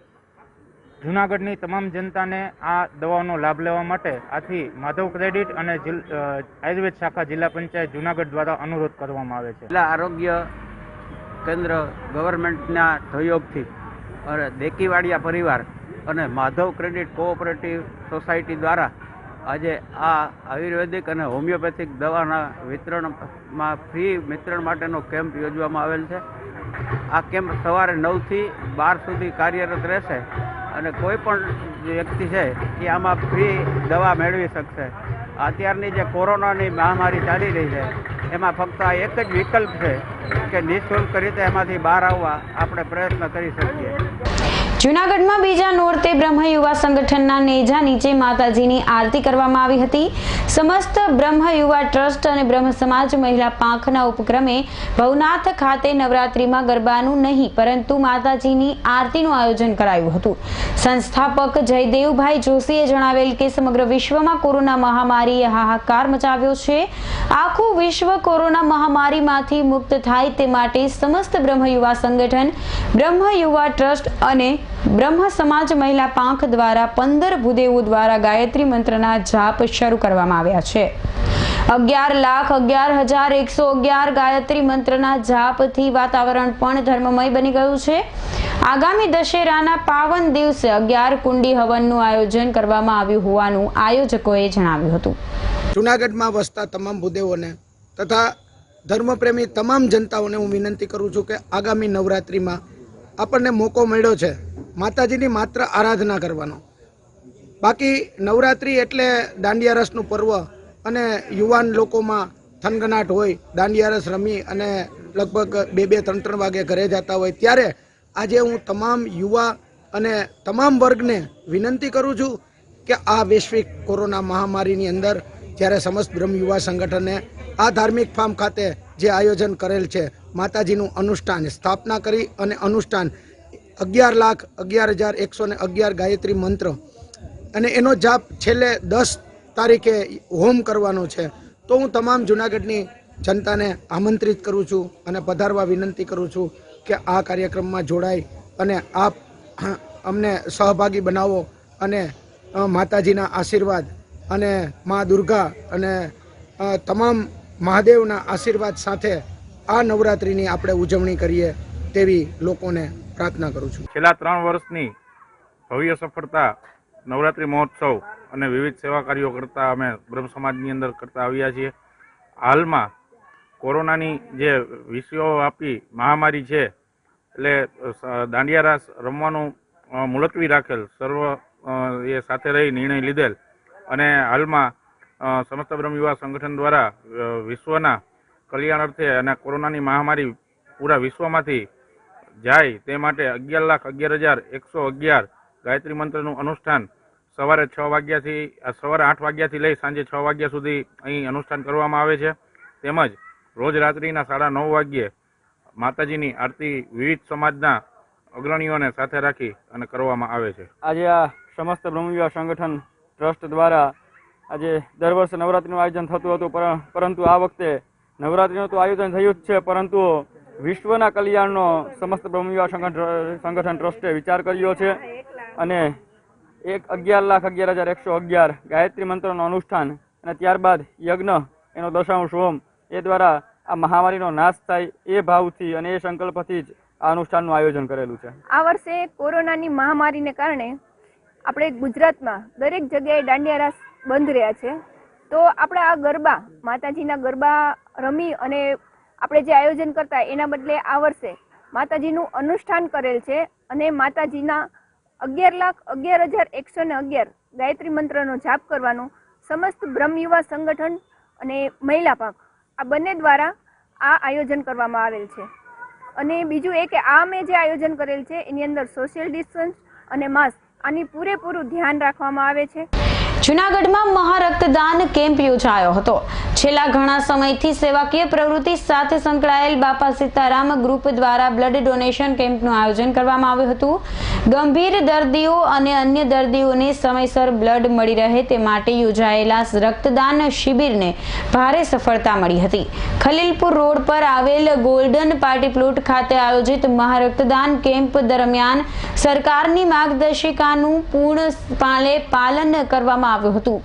Speaker 14: જૂનાગઢની તમામ જનતાને આ દવાનો લાભ લેવા માટે આથી માધવ ક્રેડિટ અને આયુર્વેદ શાખા જિલ્લા પંચાયત જૂનાગઢ દ્વારા અનુરોધ કરવામાં આવે છે.
Speaker 15: જિલ્લા આરોગ્ય કેન્દ્ર ગવર્મેન્ટના સહયોગથી અને દેકીવાડિયા પરિવાર અને માધવ ક્રેડિટ કોઓપરેટિવ સોસાયટી દ્વારા આજે આ આયુર્વેદિક અને હોમિયોપેથિક દવાના વિતરણમાં ફ્રી વિતરણ માટેનો કેમ્પ યોજવામાં આવેલ છે. આ કેમ્પ સવારે 9 થી 12 સુધી કાર્યરત રહેશે અને કોઈ પણ વ્યક્તિ છે એ આમાં ફ્રી દવા મેળવી શકશે. અત્યારની જે કોરોનાની મહામારી ચાલી રહી છે એમાં ફક્ત આ એક જ વિકલ્પ છે કે નિઃશુલ્ક રીતે એમાંથી બહાર આવવા આપણે પ્રયત્ન કરી શકીએ.
Speaker 8: જૂનાગઢમાં બીજા નોરતે બ્રહ્મ યુવા સંગઠનના નેજા નીચે માતાજીની આરતી કરવામાં આવી હતી. સમસ્ત બ્રહ્મ યુવા ટ્રસ્ટ અને બ્રહ્મ સમાજ મહિલા પાંખના ઉપક્રમે ભવનાથ ખાતે નવરાત્રીમાં ગરબાનું નહીં પરંતુ માતાજીની આરતીનું આયોજન કરાયું હતું. સંસ્થાપક જયદેવભાઈ જોશીએ જણાવેલ કે સમગ્ર વિશ્વમાં કોરોના મહામારીએ હાહાકાર મચાવ્યો છે. આખું વિશ્વ કોરોના મહામારીમાંથી મુક્ત થાય તે માટે સમસ્ત બ્રહ્મ યુવા સંગઠન, બ્રહ્મ યુવા ટ્રસ્ટ અને બ્રહ્મ સમાજ મહિલા પાંખ દ્વારા 15 ભૂદેવો દ્વારા ગાયત્રી મંત્રના જાપ શરૂ કરવામાં આવ્યા છે.
Speaker 5: 11,11,111 ગાયત્રી મંત્રના જાપથી વાતાવરણ પણ ધર્મમય બની ગયું છે. આગામી દશેરાના પાવન દિવસે 11 કુંડી હવનનું આયોજન કરવામાં આવ્યું હોવાનું આયોજકોએ જણાવ્યું હતું.
Speaker 16: જૂનાગઢમાં વસતા તમામ ભૂદેવોને તથા ધર્મપ્રેમી તમામ જનતાઓને હું વિનંતી કરું છું કે આગામી નવરાત્રિમાં આપણને મોકો મળ્યો છે માતાજીની માત્ર આરાધના કરવાનો. બાકી નવરાત્રિ એટલે દાંડિયા રસનું પર્વ અને યુવાન લોકોમાં થનગનાટ હોય, દાંડિયા રસ રમી અને લગભગ 2-3 વાગે ઘરે જતા હોય. ત્યારે આજે હું તમામ યુવા અને તમામ વર્ગને વિનંતી કરું છું કે આ વૈશ્વિક કોરોના મહામારીની અંદર જ્યારે સમસ્ત બ્રહ્મ યુવા સંગઠને આ ધાર્મિક ફાર્મ ખાતે જે આયોજન કરેલ છે માતાજીનું અનુષ્ઠાન સ્થાપના કરી અને અનુષ્ઠાન 11,11,111 ગાયત્રી મંત્ર અને એનો જાપ છેલ્લે 10 તારીખે હોમ કરવાનો છે. તો હું તમામ જૂનાગઢની જનતાને આમંત્રિત કરું છું અને પધારવા વિનંતી કરું છું કે આ કાર્યક્રમમાં જોડાઈ અને આપ અમને સહભાગી બનાવો અને માતાજીના આશીર્વાદ અને મા દુર્ગા અને તમામ મહાદેવના આશીર્વાદ સાથે આ નવરાત્રિની આપણે ઉજવણી કરીએ તેવી લોકોને પ્રાર્થના કરું છું.
Speaker 9: છેલ્લા 3 વર્ષની ભવ્ય સફળતા નવરાત્રિ મહોત્સવ અને વિવિધ સેવા કાર્યો કરતા અમે બ્રહ્મ સમાજની અંદર કરતા આવ્યા છીએ. હાલમાં કોરોનાની જે વિશ્વવ્યાપી મહામારી છે એટલે દાંડિયા રાસ રમવાનું મુલતવી રાખેલ સર્વ એ સાથે રહી નિર્ણય લીધેલ અને હાલમાં સમસ્ત બ્રહ્મ યુવા સંગઠન દ્વારા વિશ્વના કલ્યાણ અર્થે અને કોરોનાની મહામારી પૂરા વિશ્વમાંથી જાય તે માટે 11,11,111 ગાયત્રી મંત્રનું અનુષ્ઠાન સવારે 8 વાગ્યાથી લઈ સાંજે 6 વાગ્યા સુધી અહીં અનુષ્ઠાન કરવામાં આવે છે. તેમજ રોજ રાત્રિના 9:30 વાગ્યે માતાજીની આરતી વિવિધ સમાજના અગ્રણીઓને સાથે રાખી અને કરવામાં આવે છે.
Speaker 12: આજે આ સમસ્ત બ્રહ્મ યુવા સંગઠન ટ્રસ્ટ દ્વારા આજે દર વર્ષે નવરાત્રિનું આયોજન થતું હતું, પરંતુ આ વખતે નવરાત્રિનું તો આયોજન થયું જ છે, પરંતુ વિશ્વના કલ્યાણનો સમસ્ત બ્રહ્મ યુવા સંગઠન ટ્રસ્ટે વિચાર કર્યો છે અને 11,11,111 ગાયત્રી મંત્રનું અનુષ્ઠાન અને ત્યારબાદ યજ્ઞ એનો 10 હોમ એ દ્વારા આ મહામારીનો નાશ થાય એ ભાવથી અને એ સંકલ્પથી જ આ અનુષ્ઠાનનું આયોજન કરેલું છે.
Speaker 17: આ વર્ષે કોરોનાની મહામારીને કારણે આપણે ગુજરાતમાં દરેક જગ્યાએ દાંડિયા રાસ બંધ રહ્યા છે. તો આપણે આ ગરબા માતાજીના ગરબા રમી અને આપણે જે આયોજન કરતા એના બદલે આ વર્ષે માતાજીનું અનુષ્ઠાન કરેલ છે અને માતાજીના 11,11,111 ગાયત્રી મંત્રનો જાપ કરવાનો સમસ્ત બ્રહ્મ યુવા સંગઠન અને મહિલા પાંખ આ બંને દ્વારા આ આયોજન કરવામાં આવેલ છે. અને બીજું એ કે આ મેં જે આયોજન કરેલ છે એની અંદર સોશિયલ ડિસ્ટન્સ અને માસ્ક આની પૂરેપૂરું ધ્યાન રાખવામાં આવે છે.
Speaker 5: જૂનાગઢમાં મહારક્તદાન કેમ્પ યોજાયો હતો. છેલ્લા ઘણા સમયથી સેવાકીય પ્રવૃત્તિ સાથે સંકળાયેલ બાપા સીતારામ ગ્રુપ દ્વારા બ્લડ ડોનેશન કેમ્પનું આયોજન કરવામાં આવ્યું હતું. ગંભીર દર્દીઓ અને અન્ય દર્દીઓને સમયસર બ્લડ મળી રહે તે માટે યોજાયેલા રક્તદાન શિબિરને ભારે સફળતા મળી હતી. ખલીલપુર રોડ પર આવેલ ગોલ્ડન પાર્ટી પ્લોટ ખાતે આયોજિત મહારક્તદાન કેમ્પ દરમિયાન સરકારની માર્ગદર્શિકાનું પૂર્ણપણે પાલન કરવામાં આવ્યું હતું.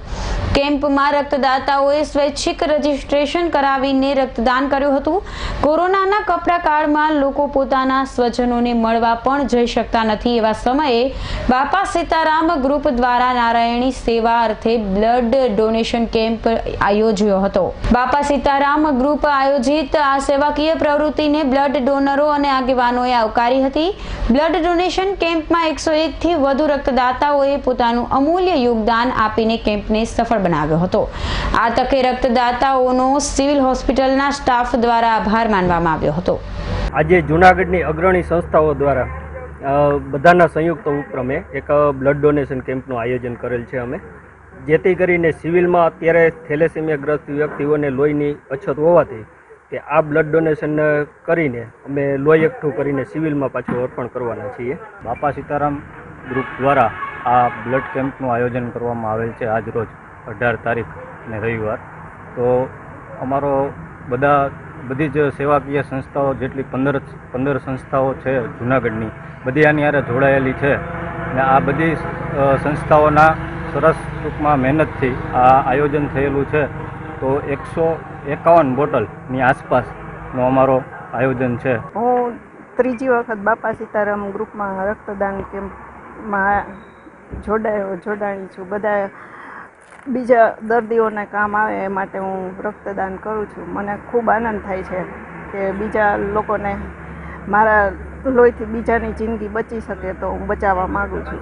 Speaker 5: કેમ્પમાં રક્તદાતાઓએ સ્વૈચ્છિક રજીસ્ટ્રેશન કરાવીને રક્તદાન કર્યું હતું. કોરોનાના કપરા કાળમાં લોકો પોતાના સ્વજનોને મળવા પણ જઈ શકતા નથી એવા સમયે બાપા સીતારામ ગ્રુપ દ્વારા નારાયણી સેવા અર્થે બ્લડ ડોનેશન કેમ્પ આયોજ્યો હતો. બાપા સીતારામ ગ્રુપ આયોજિત આ સેવાકીય પ્રવૃત્તિને બ્લડ ડોનરો અને આગેવાનોએ આવકારી હતી. બ્લડ ડોનેશન કેમ્પમાં 101 થી વધુ રક્તદાતાઓએ પોતાનું અમૂલ્ય યોગદાન આપીને કેમ્પને સફળ બનાવ્યો હતો. આ તકે રક્તદાતાઓનો સિવિલ હોસ્પિટલના સ્ટાફ દ્વારા આભાર માનવામાં આવ્યો હતો.
Speaker 18: આજે જૂનાગઢની અગ્રણી સંસ્થાઓ દ્વારા બધાના સંયુક્ત ઉપક્રમે એક બ્લડ ડોનેશન કેમ્પનું આયોજન કરેલ છે અમે, જેથી કરીને સિવિલમાં અત્યારે થેલેસેમિયાગ્રસ્ત વ્યક્તિઓને લોહીની અછત હોવાથી કે આ બ્લડ ડોનેશન કરીને અમે લોહી એકઠું કરીને સિવિલમાં પાછું અર્પણ કરવાના છીએ.
Speaker 19: બાપા સીતારામ ગ્રુપ દ્વારા આ બ્લડ કેમ્પનું આયોજન કરવામાં આવેલ છે આજ રોજ 18 તારીખ અને રવિવાર. તો અમારો બધી જ સેવાકીય સંસ્થાઓ જેટલી 15 સંસ્થાઓ છે જૂનાગઢની, બધી આની હારે જોડાયેલી છે અને આ બધી સંસ્થાઓના સરસ ટૂંકમાં મહેનતથી આ આયોજન થયેલું છે. તો 151 બોટલની આસપાસનો અમારો આયોજન છે.
Speaker 20: હું ત્રીજી વખત બાપા સીતારામ ગ્રુપમાં રક્તદાન કેમ્પમાં જોડાણી છું. બધા બીજા દર્દીઓને કામ આવે એ માટે હું રક્તદાન કરું છું. મને ખૂબ આનંદ થાય છે કે બીજા લોકોને મારા લોહીથી બીજાની જિંદગી બચી શકે તો હું બચાવવા માગું છું.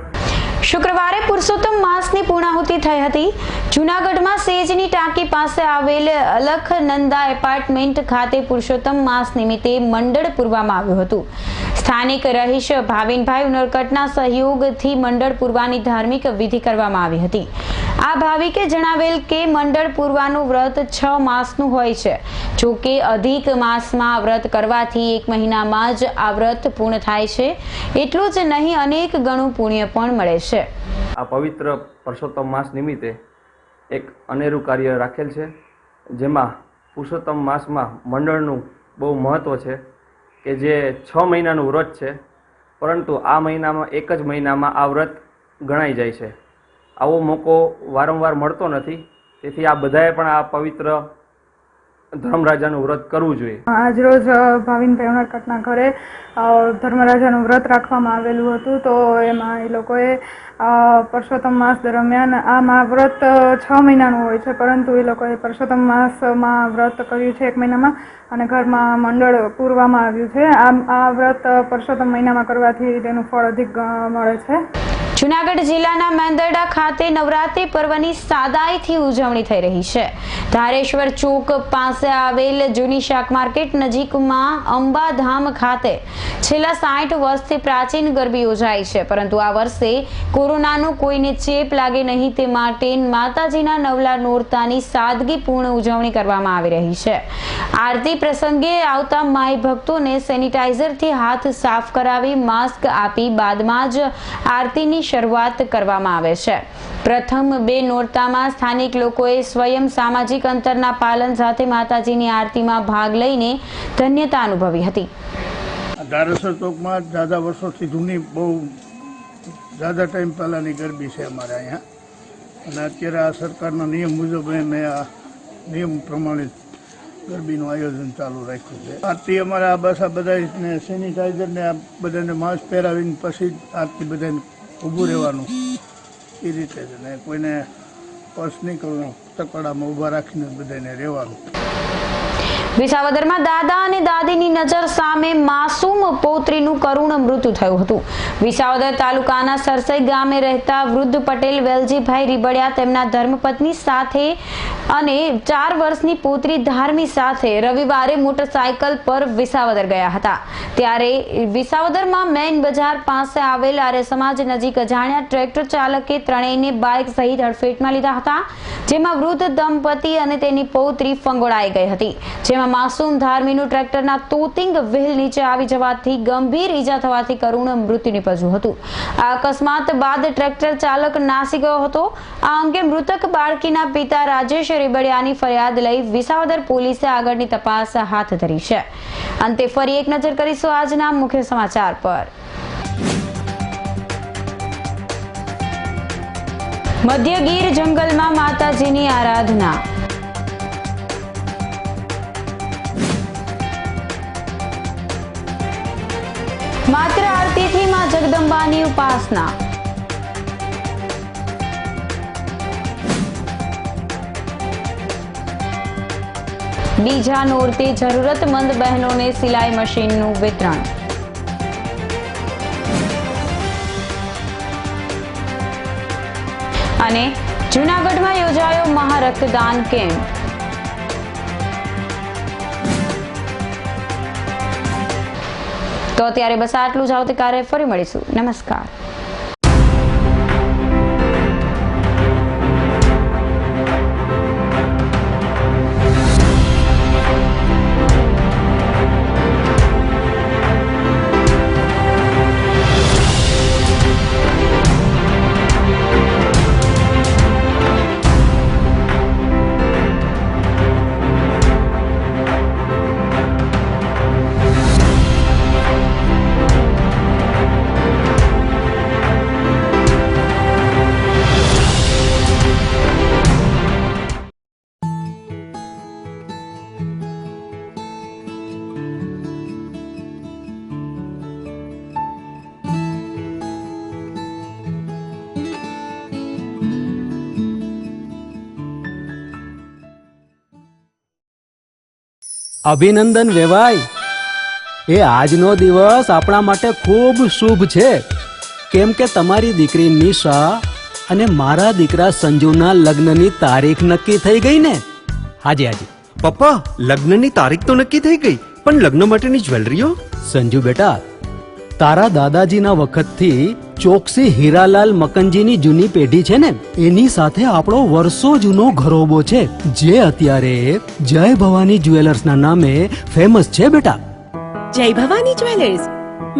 Speaker 5: શુક્રવારે પુરુષોત્તમ માસની પૂર્ણાહુતિ થઈ હતી. જૂનાગઢમાં સેજની ટાંકી પાસે આવેલ અલખનંદા એપાર્ટમેન્ટ ખાતે પુરુષોત્તમ માસ નિમિત્તે મંડળ પૂરવામાં આવ્યું હતું. સ્થાનિક રહીશ ભાવિનભાઈ ઉનરકટના સહયોગથી મંડળ પૂરવાની ધાર્મિક વિધિ કરવામાં આવી હતી. આ ભાવિકે જણાવેલ કે મંડળ પૂરવાનું વ્રત 6 માસનું હોય છે. જો કે અધિક માસમાં વ્રત કરવાથી 1 મહિનામાં જ આ વ્રત પૂર્ણ થાય છે. એટલું જ નહીં, અનેક ગણું પુણ્ય પણ મળે છે.
Speaker 12: આ પવિત્ર પુરુષોત્તમ માસ નિમિત્તે એક અનેરું કાર્ય રાખેલ છે, જેમાં પુરુષોત્તમ માસમાં મંડળનું બહુ મહત્ત્વ છે કે જે 6 મહિનાનું વ્રત છે, પરંતુ આ મહિનામાં એક જ મહિનામાં આ વ્રત ગણાઈ જાય છે. આવો મોકો વારંવાર મળતો નથી, તેથી આ બધાએ પણ આ પવિત્ર ધર્મરાજાનું વ્રત કરવું જોઈએ.
Speaker 13: આજરોજ ભાવિનભાઈ ઉનરકટના ઘરે ધર્મરાજાનું વ્રત રાખવામાં આવેલું હતું. તો એમાં એ લોકોએ પુરુષોત્તમ માસ દરમિયાન આ વ્રત 6 મહિનાનું હોય છે, પરંતુ એ લોકોએ પુરુષોત્તમ માસમાં વ્રત કર્યું છે 1 મહિનામાં, અને ઘરમાં મંડળ પૂરવામાં આવ્યું છે. આ વ્રત પુરુષોત્તમ મહિનામાં કરવાથી તેનું ફળ અધિક મળે છે.
Speaker 5: જૂનાગઢ જિલ્લાના મેંદરડા ખાતે નવરાત્રી પર્વની સાદાઈથી ઉજવણી થઈ રહી છે. ધારેશ્વર ચોક પાસે આવેલ જૂની શાક માર્કેટ નજીકમાં અંબાધામ ખાતે છેલ્લા 60 વર્ષથી પ્રાચીન ગરબી યોજાય છે, પરંતુ આ વર્ષે કોરોનાનો કોઈને ચેપ લાગે નહીં તે માટે માતાજીના નવલા નોરતાની સાદગીપૂર્ણ ઉજવણી કરવામાં આવી રહી છે. આરતી પ્રસંગે આવતા માઈ ભક્તોને સેનિટાઈઝરથી હાથ સાફ કરાવી માસ્ક આપી બાદમાં જ આરતીની શરૂઆત કરવામાં આવે છે. પ્રથમ 2 નોરતામાં સ્થાનિક લોકોએ સ્વયં સામાજિક અંતરના પાલન સાથે માતાજીની આરતીમાં ભાગ લઈને ધન્યતા અનુભવી હતી.
Speaker 21: ધારેશ્વર ચોકમાં દાદા વર્ષોથી જૂની બહુ દાદા ટાઈમ પહેલાંની ગરબી છે અમારે અહીંયા, અને અત્યારે આ સરકારના નિયમ મુજબ મેં આ નિયમ પ્રમાણે ગરબીનું આયોજન ચાલુ રાખ્યું છે. આરતી અમારે આ બસ આ બધાને સેનિટાઈઝરને આ બધાને માસ્ક પહેરાવીને પછી આરતી બધાને ઊભું રહેવાનું એ રીતે છે, ને કોઈને પર્સ નહીં કરવાનું, તકડામાં ઊભા રાખીને બધાને રહેવાનું.
Speaker 5: વિસાવદરમાં દાદા અને દાદીની નજર સામે માસૂમ પૌત્રીનું કરુણ મૃત્યુ થયું હતું. વિસાવદર તાલુકાના સરસઈ ગામે રહેતા વૃદ્ધ પટેલ વેલજીભાઈ રીબડિયા તેમના ધર્મપત્ની સાથે અને 4 વર્ષની પુત્રી ધાર્મી સાથે રવિવારે મોટરસાયકલ પર વિસાવદર ગયા હતા. ત્યારે વિસાવદરમાં મેઇન બજાર પાસે આવેલ આર્ય સમાજ નજીક અજાણ્યા ટ્રેક્ટર ચાલકે ત્રણેયને બાઇક સહિત હડફેટમાં લીધા હતા, જેમાં વૃદ્ધ દંપતી અને તેની પૌત્રી ફંગોળાઈ ગઈ હતી. જેમાં માસૂમ ધાર્મીનું ટ્રેક્ટરના તોતિંગ વ્હીલ નીચે આવી જવાથી ગંભીર ઈજા થવાથી કરુણ મૃત્યુ નીપજ્યું હતું. આ અકસ્માત બાદ ટ્રેક્ટર ચાલક નાસી ગયો હતો. આ અંગે મૃતક બાળકીના પિતા રાજેશ રીબડિયાની ફરિયાદ લઈ વિસાવદર પોલીસે આગળની તપાસ હાથ ધરી છે. અંતે ફરી એક નજર કરીશું આજના મુખ્ય સમાચાર પર. મધ્ય ગીર જંગલમાં માતાજીની આરાધના. માત્ર આરતીથી માં જગદંબાની ઉપાસના. બીજા નોરતે જરૂરતમંદ બહેનોને સિલાઈ મશીનનું વિતરણ. અને જૂનાગઢમાં યોજાયો મહારક્તદાન કેમ્પ. તો અત્યારે બસ આટલું જ. આવતીકાલે ફરી મળીશું. નમસ્કાર.
Speaker 1: અભિનંદન વેવાઈ. એ આજનો દિવસ આપણા માટે ખૂબ શુભ છે, કેમ કે તમારી દીકરી નિશા અને મારા દીકરા સંજુના લગ્નની તારીખ નક્કી થઈ ગઈ ને. હાજી હાજી.
Speaker 2: પપ્પા, લગ્નની તારીખ તો નક્કી થઈ ગઈ, પણ લગ્ન માટેની જ્વેલરીઓ?
Speaker 1: સંજુ બેટા, તારા દાદાજીના વખતથી ચોકસી હીરાલાલ મકનજીની જૂની પેઢી છે ને, એની સાથે આપણો વર્ષો જૂનો ઘરોબો છે, જે અત્યારે જય ભવાની જ્વેલર્સના નામે ફેમસ છે બેટા.
Speaker 3: જય ભવાની જ્વેલર્સ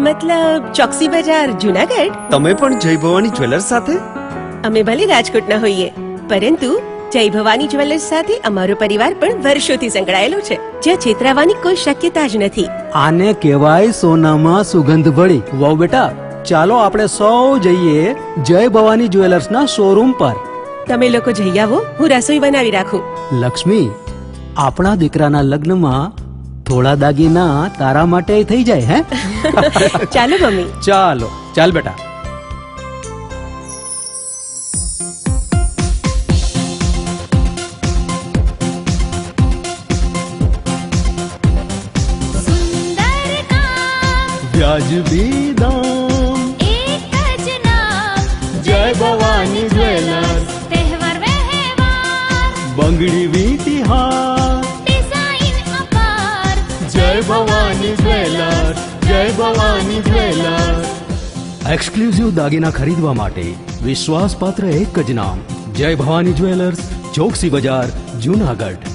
Speaker 3: મતલબ ચોકસી બજાર જુનાગઢ?
Speaker 2: તમે પણ જય ભવાની જ્વેલર્સ સાથે?
Speaker 3: અમે ભલે રાજકોટના હોઈએ, પરંતુ જય ભવાની જ્વેલર્સ સાથે અમારો પરિવાર પણ વર્ષોથી સંકળાયેલો છે, જ્યાં છેતરાવાની કોઈ શક્યતા જ નથી.
Speaker 1: આને કહેવાય સોનામાં સુગંધ ભળી. વાવ બેટા, ચાલો આપણે સૌ જઈએ જય ભવાની જ્વેલર્સના શોરૂમ પર.
Speaker 3: તમે લોકો જઈ આવો, હું રસોઈ બનાવી રાખું.
Speaker 1: લક્ષ્મી, આપણા દીકરાના લગ્નમાં થોડા દાગીના તારા માટે થઈ જાય હે?
Speaker 3: ચાલો મમ્મી.
Speaker 1: ચાલો ચાલ બેટા. વ્યાજબી દામ,
Speaker 6: એક જ નામ,
Speaker 1: જય ભવાની જ્વેલર્સ.
Speaker 6: તહેવાર વ્યવહાર,
Speaker 1: બંગડી વીંટી હાર,
Speaker 6: ડિઝાઇન અપાર,
Speaker 1: જય ભવાની જ્વેલર્સ, જય ભવાની જ્વેલર્સ. એક્સક્લુઝિવ દાગીના ખરીદવા માટે વિશ્વાસપાત્ર એક જ નામ, જય ભવાની જ્વેલર્સ, ચોકસી બજાર, જુનાગઢ.